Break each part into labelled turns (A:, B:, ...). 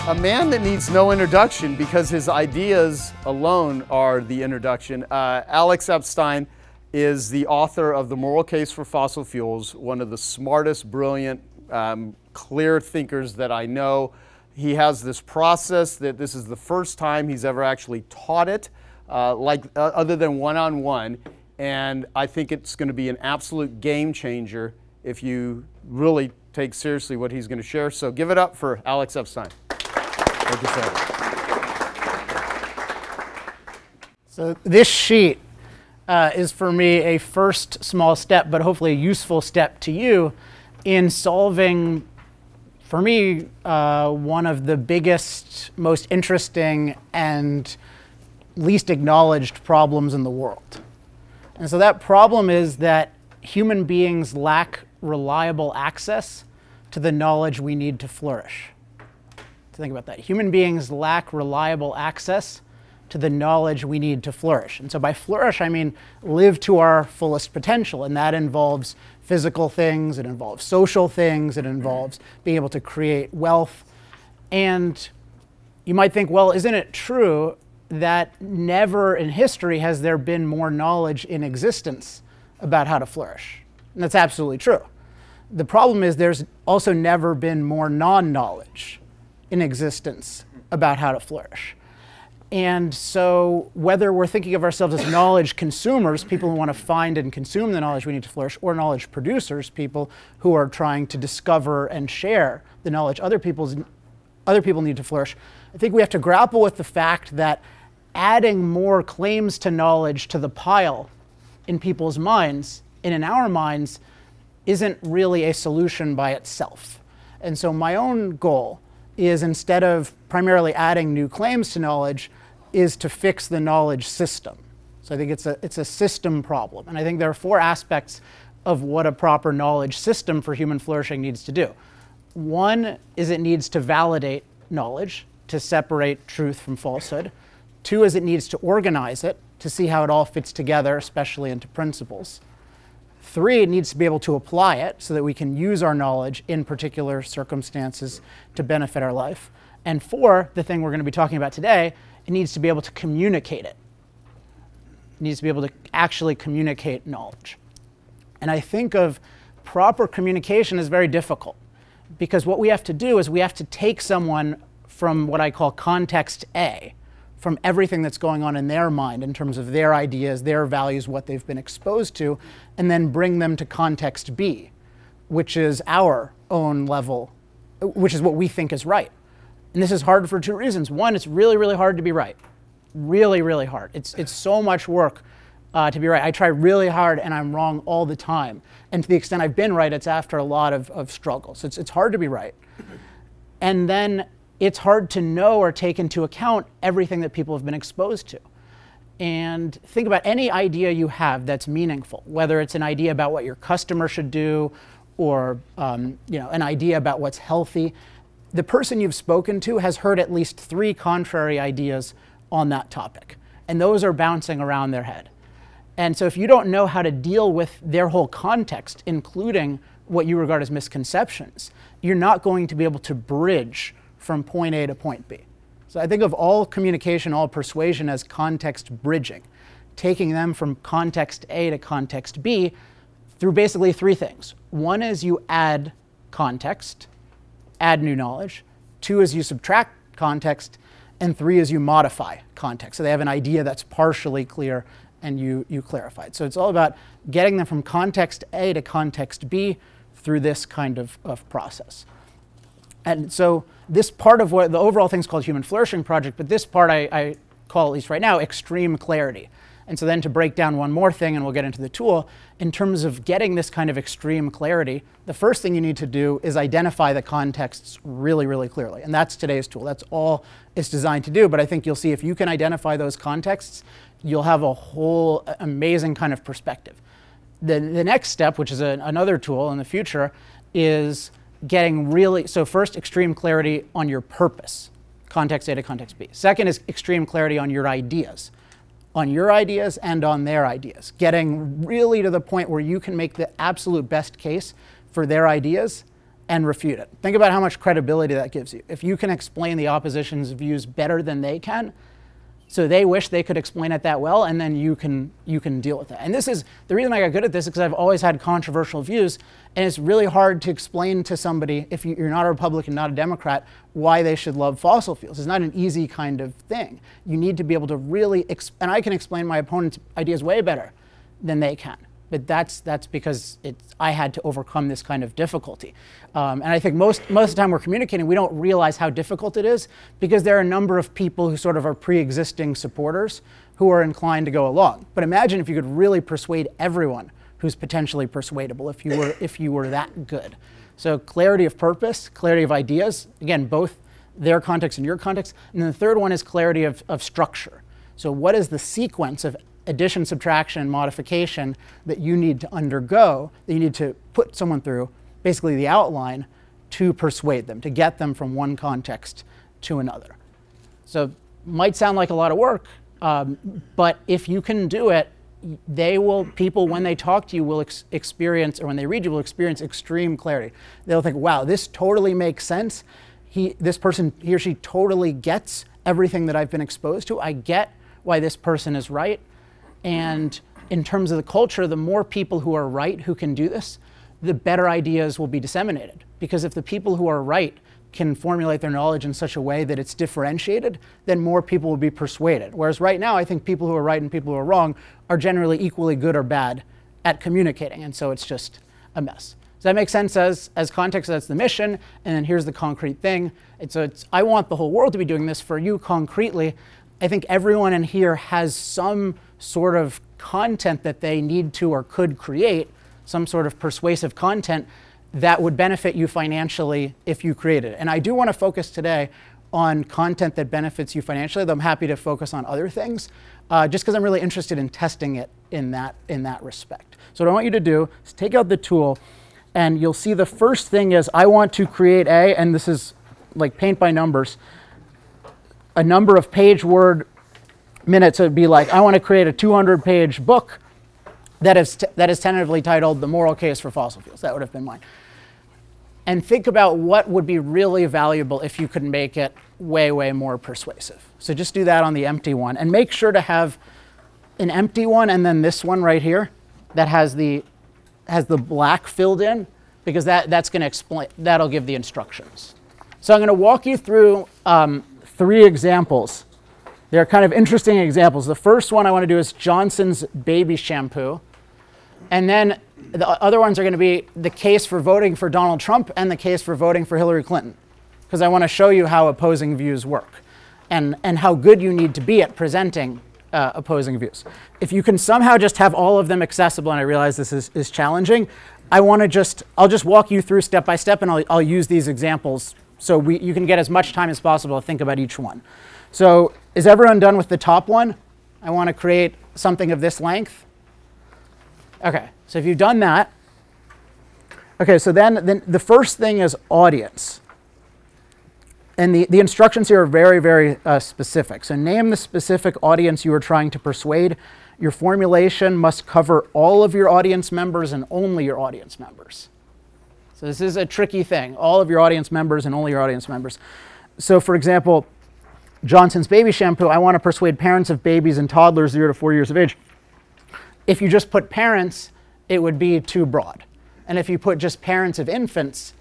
A: A man that needs no introduction because his ideas alone are the introduction. Alex Epstein is the author of The Moral Case for Fossil Fuels, one of the smartest, brilliant, clear thinkers that I know. He has this process that this is the first time he's ever actually taught it, other than one-on-one. And I think it's going to be an absolute game changer if you really take seriously what he's going to share. So give it up for Alex Epstein. Thank you, sir.
B: So this sheet is for me a first small step, but hopefully a useful step to you in solving, for me, one of the biggest, most interesting, and least acknowledged problems in the world. And so that problem is that human beings lack reliable access to the knowledge we need to flourish. Think about that. Human beings lack reliable access to the knowledge we need to flourish. And so by flourish, I mean live to our fullest potential. And that involves physical things, it involves social things, it involves being able to create wealth. And you might think, well, isn't it true that never in history has there been more knowledge in existence about how to flourish? And that's absolutely true. The problem is there's also never been more non-knowledge in existence about how to flourish. And so whether we're thinking of ourselves as knowledge consumers, people who want to find and consume the knowledge we need to flourish, or knowledge producers, people who are trying to discover and share the knowledge other people need to flourish, I think we have to grapple with the fact that adding more claims to knowledge to the pile in people's minds and in our minds isn't really a solution by itself. And so my own goal is, instead of primarily adding new claims to knowledge, is to fix the knowledge system. So I think it's a system problem. And I think there are four aspects of what a proper knowledge system for human flourishing needs to do. One is it needs to validate knowledge, to separate truth from falsehood. Two is it needs to organize it, to see how it all fits together, especially into principles. Three, it needs to be able to apply it so that we can use our knowledge in particular circumstances to benefit our life. And four, the thing we're going to be talking about today, it needs to be able to communicate it. It needs to be able to actually communicate knowledge. And I think of proper communication as very difficult, because what we have to do is we have to take someone from what I call context A, from everything that's going on in their mind in terms of their ideas, their values, what they've been exposed to, and then bring them to context B, which is our own level, which is what we think is right. And this is hard for two reasons. One, it's really, really hard to be right. Really, really hard. It's so much work to be right. I try really hard and I'm wrong all the time. And to the extent I've been right, it's after a lot of struggle. So it's hard to be right. And then it's hard to know or take into account everything that people have been exposed to. And think about any idea you have that's meaningful, whether it's an idea about what your customer should do, or an idea about what's healthy. The person you've spoken to has heard at least 3 contrary ideas on that topic, and those are bouncing around their head. And so if you don't know how to deal with their whole context, including what you regard as misconceptions, you're not going to be able to bridge from point A to point B. So I think of all communication, all persuasion as context bridging, taking them from context A to context B through basically 3 things. One is you add context, add new knowledge. 2 is you subtract context. And 3 is you modify context. So they have an idea that's partially clear and you clarify it. So it's all about getting them from context A to context B through this kind of process. And so this part of what the overall thing is called Human Flourishing Project, but this part I call, at least right now, extreme clarity. And so then to break down one more thing, and we'll get into the tool, in terms of getting this kind of extreme clarity, the first thing you need to do is identify the contexts really, really clearly. And that's today's tool. That's all it's designed to do. But I think you'll see if you can identify those contexts, you'll have a whole amazing kind of perspective. The next step, which is another tool in the future, is getting really, so first, extreme clarity on your purpose, context A to context B. Second is extreme clarity on your ideas and on their ideas, getting really to the point where you can make the absolute best case for their ideas and refute it. Think about how much credibility that gives you. If you can explain the opposition's views better than they can, so they wish they could explain it that well, and then you can deal with it. And this is the reason I got good at this, is because I've always had controversial views, and it's really hard to explain to somebody, if you're not a Republican, not a Democrat, why they should love fossil fuels. It's not an easy kind of thing. You need to be able to really, and I can explain my opponent's ideas way better than they can. But that's because I had to overcome this kind of difficulty. And I think most of the time we're communicating, we don't realize how difficult it is, because there are a number of people who sort of are pre-existing supporters who are inclined to go along. But imagine if you could really persuade everyone who's potentially persuadable, if you were that good. So clarity of purpose, clarity of ideas, again, both their context and your context. And then the third one is clarity of structure. So what is the sequence of addition, subtraction, and modification that you need to undergo, that you need to put someone through, basically the outline, to persuade them, to get them from one context to another. So might sound like a lot of work, but if you can do it, people, when they talk to you, will experience, or when they read you, will experience extreme clarity. They'll think, wow, this totally makes sense. This person, he or she totally gets everything that I've been exposed to. I get why this person is right. And in terms of the culture, the more people who are right who can do this, the better ideas will be disseminated. Because if the people who are right can formulate their knowledge in such a way that it's differentiated, then more people will be persuaded. Whereas right now, I think people who are right and people who are wrong are generally equally good or bad at communicating. And so it's just a mess. Does that make sense as context? That's the mission. And then here's the concrete thing. I want the whole world to be doing this. For you concretely, I think everyone in here has some sort of content that they need to or could create, some sort of persuasive content that would benefit you financially if you created it. And I do want to focus today on content that benefits you financially, though I'm happy to focus on other things, just because I'm really interested in testing it in that respect. So what I want you to do is take out the tool, and you'll see the first thing is I want to create and this is like paint by numbers, a number of page word minutes. It would be like, I want to create a 200-page book that is tentatively titled The Moral Case for Fossil Fuels. That would have been mine. And think about what would be really valuable if you could make it way, way more persuasive. So just do that on the empty one. And make sure to have an empty one and then this one right here that has the black filled in, because that's going to explain, that'll give the instructions. So I'm going to walk you through 3 examples. They're kind of interesting examples. The first one I want to do is Johnson's baby shampoo. And then the other ones are going to be the case for voting for Donald Trump and the case for voting for Hillary Clinton, because I want to show you how opposing views work and how good you need to be at presenting opposing views. If you can somehow just have all of them accessible, and I realize this is challenging, I'll just walk you through step by step, and I'll use these examples so you can get as much time as possible to think about each one. So is everyone done with the top one? I want to create something of this length. Okay, so if you've done that, okay, so then the first thing is audience. And the instructions here are very, very specific. So name the specific audience you are trying to persuade. Your formulation must cover all of your audience members and only your audience members. So this is a tricky thing, all of your audience members and only your audience members. So for example, Johnson's baby shampoo, I want to persuade parents of babies and toddlers 0 to 4 years of age. If you just put parents, it would be too broad. And if you put just parents of infants,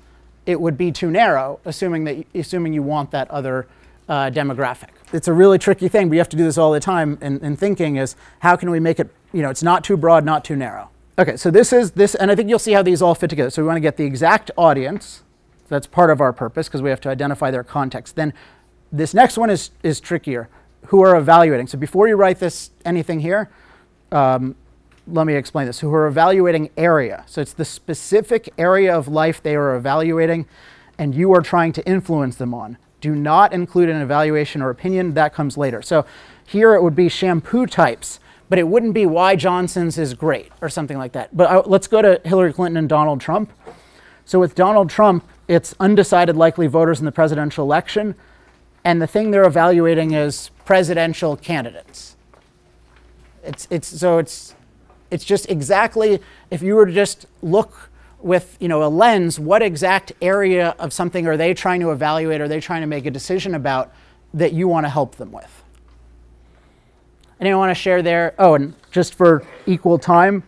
B: it would be too narrow, assuming you want that other demographic. It's a really tricky thing, but you have to do this all the time in thinking is, how can we make it, it's not too broad, not too narrow. Okay, so this, and I think you'll see how these all fit together. So we want to get the exact audience. So that's part of our purpose, because we have to identify their context. Then this next one is trickier, who are evaluating. So before you write anything here, let me explain this. Who are evaluating area. So it's the specific area of life they are evaluating, and you are trying to influence them on. Do not include an evaluation or opinion. That comes later. So here it would be shampoo types, but it wouldn't be why Johnson's is great or something like that. But let's go to Hillary Clinton and Donald Trump. So with Donald Trump, it's undecided likely voters in the presidential election, and the thing they're evaluating is presidential candidates. It's just exactly, if you were to just look with a lens, what exact area of something are they trying to evaluate, are they trying to make a decision about that you want to help them with? Anyone want to share their, and just for equal time,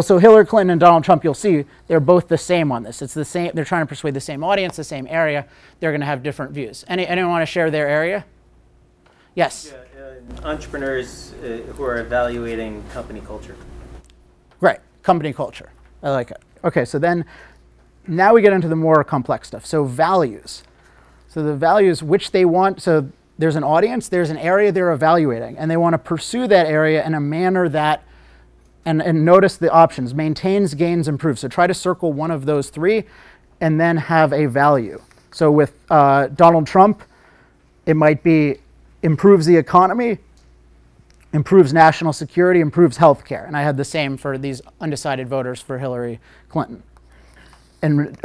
B: so Hillary Clinton and Donald Trump, you'll see they're both the same on this. It's the same, they're trying to persuade the same audience, the same area. They're going to have different views. Anyone want to share their area? Yes?
C: Yeah, entrepreneurs who are evaluating company culture.
B: Right, company culture. I like it. Okay, so then now we get into the more complex stuff. So values. So the values which they want, so there's an audience, there's an area they're evaluating, and they want to pursue that area in a manner that, and notice the options, maintains, gains, improves. So try to circle one of those three and then have a value. So with Donald Trump, it might be improves the economy, improves national security, improves healthcare. And I had the same for these undecided voters for Hillary Clinton. And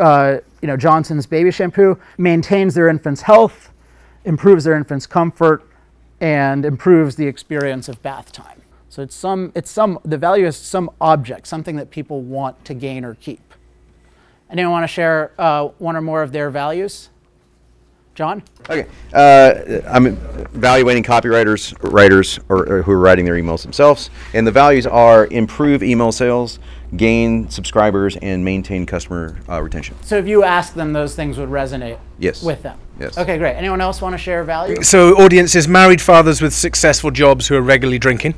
B: Johnson's baby shampoo maintains their infant's health, improves their infant's comfort, and improves the experience of bath time. So the value is some object, something that people want to gain or keep. Anyone want to share one or more of their values? John?
D: Okay. I'm evaluating copywriters, writers, or who are writing their emails themselves. And the values are improve email sales, gain subscribers, and maintain customer retention.
B: So if you ask them, those things would resonate with them?
D: Yes.
B: Okay, great. Anyone else want to share value?
E: So audiences, married fathers with successful jobs who are regularly drinking.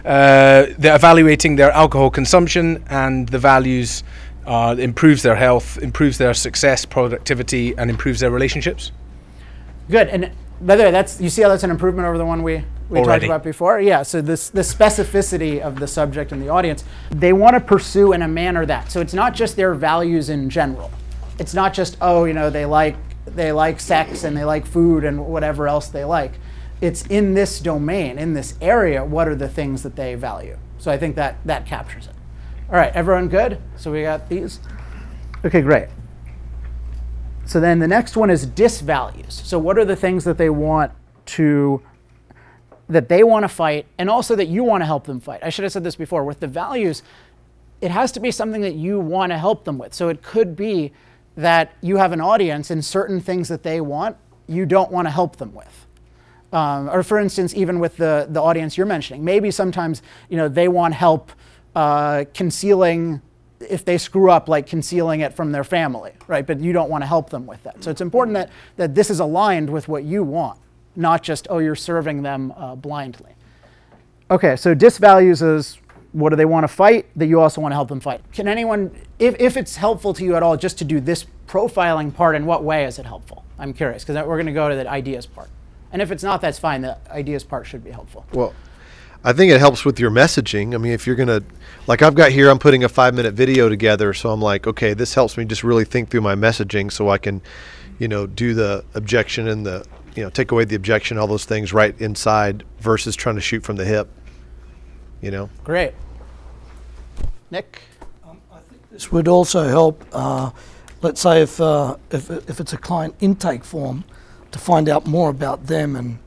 E: They're evaluating their alcohol consumption, and the values improves their health, improves their success, productivity, and improves their relationships.
B: Good. And by the way, you see how that's an improvement over the one we talked about before? Yeah, so the specificity of the subject and the audience, they want to pursue in a manner that, so it's not just their values in general. It's not just, they like sex and they like food and whatever else they like. It's in this domain, in this area, what are the things that they value? So I think that captures it. All right, everyone good? So we got these? Okay, great. So then the next one is disvalues. So what are the things that they want to fight, and also that you want to help them fight? I should have said this before. With the values, it has to be something that you want to help them with. So it could be that you have an audience and certain things that they want, you don't want to help them with. Or for instance, even with the audience you're mentioning, maybe sometimes they want help concealing, if they screw up, like concealing it from their family, right? But you don't want to help them with that. So it's important that this is aligned with what you want, not just, you're serving them blindly. Okay, so disvalues is what do they want to fight that you also want to help them fight. Can anyone, if it's helpful to you at all, just to do this profiling part, in what way is it helpful? I'm curious, because we're going to go to the ideas part. And if it's not, that's fine. The ideas part should be helpful.
F: Well, I think it helps with your messaging. I mean, if you're going to, like I've got here, I'm putting a 5-minute video together. So I'm like, okay, this helps me just really think through my messaging so I can, do the objection and the, take away the objection, all those things right inside versus trying to shoot from the hip,
B: Great. Nick?
G: I think this would also help, let's say if it's a client intake form, to find out more about them and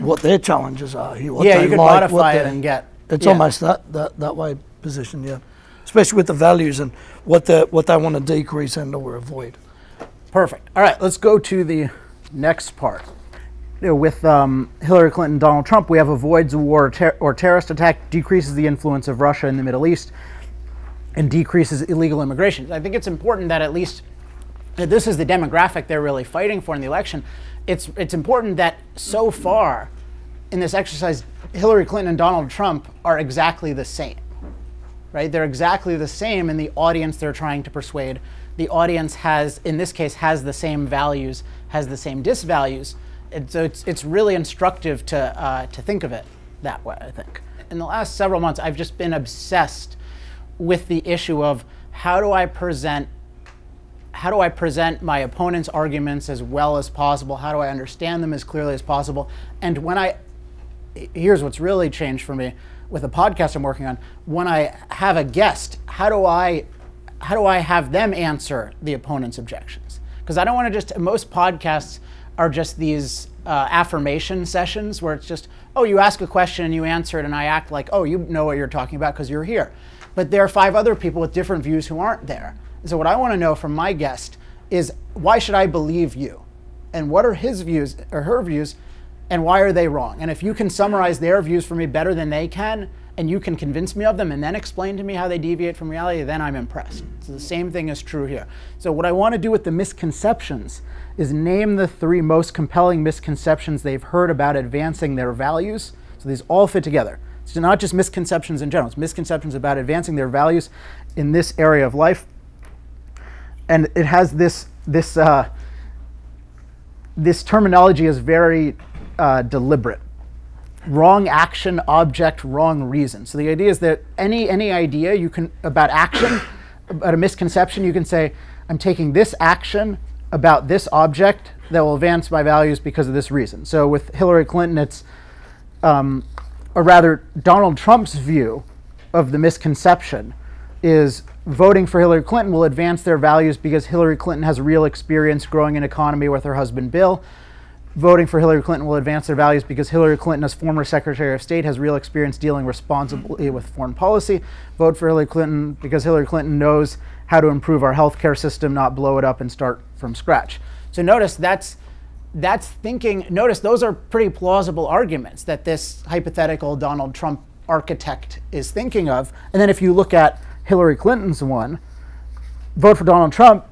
G: what their challenges are. What
B: you could modify it and get.
G: It's almost that way positioned, especially with the values and what they want to decrease and or avoid.
B: Perfect. All right, let's go to the next part. With Hillary Clinton, Donald Trump, we have avoids a war or terrorist attack, decreases the influence of Russia in the Middle East, and decreases illegal immigration. I think it's important that at least this is the demographic they're really fighting for in the election. It's important that so far in this exercise, Hillary Clinton and Donald Trump are exactly the same, right? They're exactly the same in the audience they're trying to persuade. The audience has, in this case, has the same values, has the same disvalues. And so it's really instructive to think of it that way, I think. In the last several months, I've just been obsessed with the issue of how do I present my opponent's arguments as well as possible? How do I understand them as clearly as possible? And here's what's really changed for me with the podcast I'm working on. When I have a guest, how do I have them answer the opponent's objections? Because I don't want to most podcasts are just these affirmation sessions where it's just, you ask a question and you answer it and I act like, you know what you're talking about because you're here. but there are 5 other people with different views who aren't there. So what I want to know from my guest is, why should I believe you? And what are his views or her views, and why are they wrong? And if you can summarize their views for me better than they can, and you can convince me of them and then explain to me how they deviate from reality, then I'm impressed. So the same thing is true here. So what I want to do with the misconceptions is name the 3 most compelling misconceptions they've heard about advancing their values. So these all fit together. It's not just misconceptions in general, it's misconceptions about advancing their values in this area of life. And it has this terminology is very deliberate. Wrong action, object, wrong reason. So the idea is that any idea you can about action, about a misconception, you can say, I'm taking this action about this object that will advance my values because of this reason. So with Hillary Clinton, it's or rather Donald Trump's view of the misconception is voting for Hillary Clinton will advance their values because Hillary Clinton has real experience growing an economy with her husband Bill. Voting for Hillary Clinton will advance their values because Hillary Clinton, as former Secretary of State, has real experience dealing responsibly with foreign policy. Vote for Hillary Clinton because Hillary Clinton knows how to improve our healthcare system, not blow it up and start from scratch. So notice that's thinking, notice those are pretty plausible arguments that this hypothetical Donald Trump architect is thinking of. And then if you look at Hillary Clinton's one, vote for Donald Trump,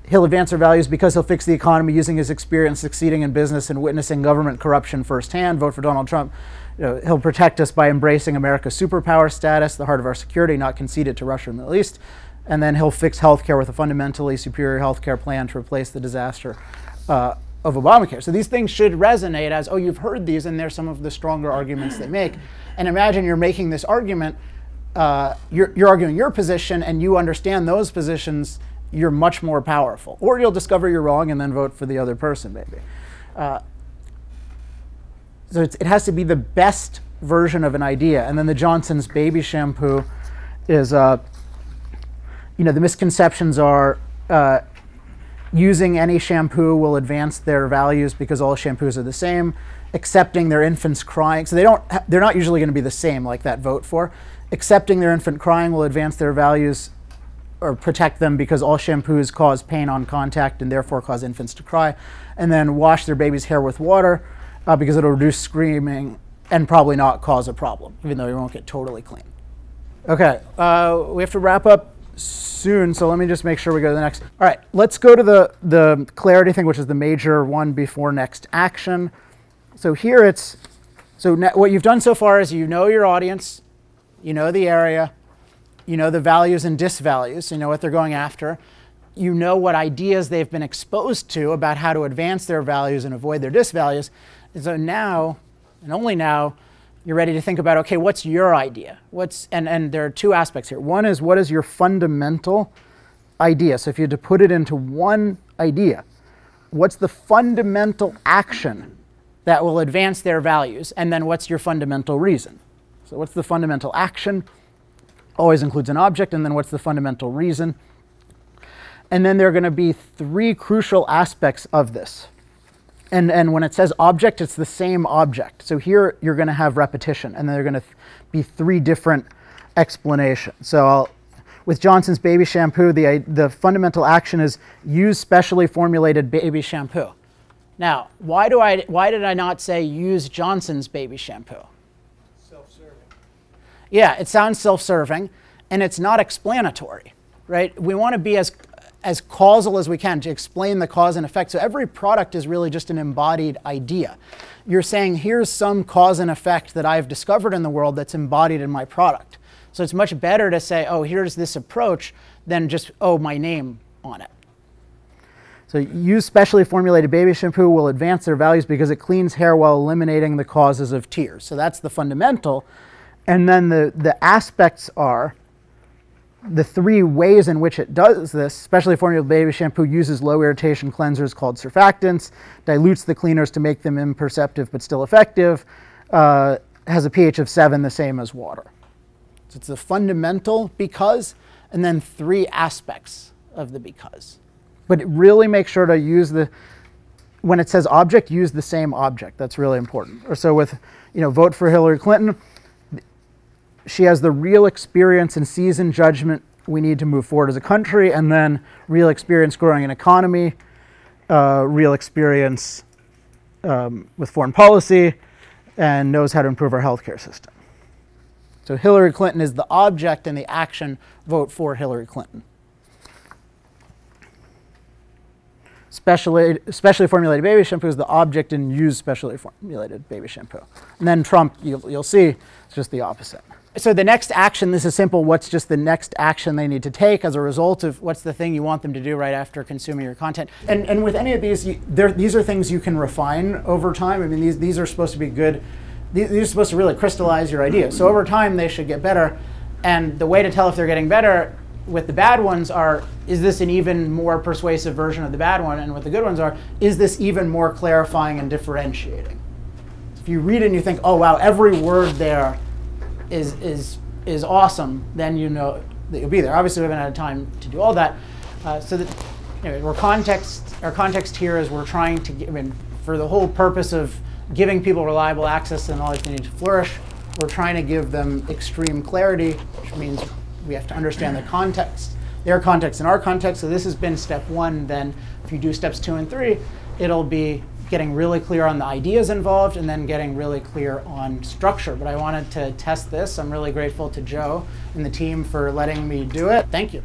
B: he'll advance our values because he'll fix the economy using his experience succeeding in business and witnessing government corruption firsthand. Vote for Donald Trump. He'll protect us by embracing America's superpower status, the heart of our security, not concede it to Russia and the Middle East. And then he'll fix healthcare with a fundamentally superior healthcare plan to replace the disaster of Obamacare. So these things should resonate as, oh, you've heard these, and they're some of the stronger arguments they make. And imagine you're making this argument, you're arguing your position, and you understand those positions, you're much more powerful. Or you'll discover you're wrong and then vote for the other person, maybe. So it has to be the best version of an idea. And then the Johnson's baby shampoo is, the misconceptions are using any shampoo will advance their values because all shampoos are the same. Accepting their infant's crying, so they're not usually going to be the same like that vote for. Accepting their infant crying will advance their values or protect them because all shampoos cause pain on contact and therefore cause infants to cry. And then wash their baby's hair with water because it'll reduce screaming and probably not cause a problem, even though you won't get totally clean. Okay, we have to wrap up soon, so let me just make sure we go to the next. All right, let's go to the clarity thing, which is the major one before next action. So here what you've done so far is you know your audience, you know the area, you know the values and disvalues, you know what they're going after, you know what ideas they've been exposed to about how to advance their values and avoid their disvalues. And so now, and only now, you're ready to think about, okay, what's your idea? And there are 2 aspects here. One is, what is your fundamental idea? So if you had to put it into one idea, what's the fundamental action that will advance their values? And then what's your fundamental reason? So what's the fundamental action? Always includes an object. And then what's the fundamental reason? And then there are going to be 3 crucial aspects of this. And when it says object, it's the same object. So here you're going to have repetition, and then there are going to be 3 different explanations. So with Johnson's baby shampoo, the fundamental action is use specially formulated baby shampoo. Now, why did I not say use Johnson's baby shampoo?
G: Self-serving.
B: Yeah, it sounds self-serving, and it's not explanatory, right? We want to be as causal as we can to explain the cause and effect. So every product is really just an embodied idea. You're saying, here's some cause and effect that I've discovered in the world that's embodied in my product. So it's much better to say, oh, here's this approach than just, oh, my name on it. So use specially formulated baby shampoo will advance their values because it cleans hair while eliminating the causes of tears. So that's the fundamental. And then the aspects are the 3 ways in which it does this. Specially formulated baby shampoo uses low irritation cleansers called surfactants, dilutes the cleaners to make them imperceptive but still effective, has a pH of 7, the same as water. So it's the fundamental because, and then 3 aspects of the because. But really make sure to use when it says object, use the same object. That's really important. Or so with, vote for Hillary Clinton. she has the real experience and seasoned judgment we need to move forward as a country, and then real experience growing an economy, real experience with foreign policy, and knows how to improve our healthcare system. So Hillary Clinton is the object, and the action: vote for Hillary Clinton. Specially formulated baby shampoo is the object, and use specially formulated baby shampoo. And then Trump, you'll see, it's just the opposite. So the next action, this is simple. What's just the next action they need to take as a result of what's the thing you want them to do right after consuming your content? And with any of these, these are things you can refine over time. I mean, these are supposed to be good. These are supposed to really crystallize your ideas. So over time, they should get better. And the way to tell if they're getting better with the bad ones are, is this an even more persuasive version of the bad one? And with the good ones are, is this even more clarifying and differentiating? If you read it and you think, oh wow, every word there is awesome, then you know that you'll be there. Obviously, we haven't had time to do all that. So that our context here is we're trying to give, I mean, for the whole purpose of giving people reliable access to the knowledge they need to flourish, we're trying to give them extreme clarity, which means we have to understand the context, their context and our context. So this has been step 1. Then if you do steps 2 and 3, it'll be getting really clear on the ideas involved and then getting really clear on structure. But I wanted to test this. I'm really grateful to Joe and the team for letting me do it. Thank you.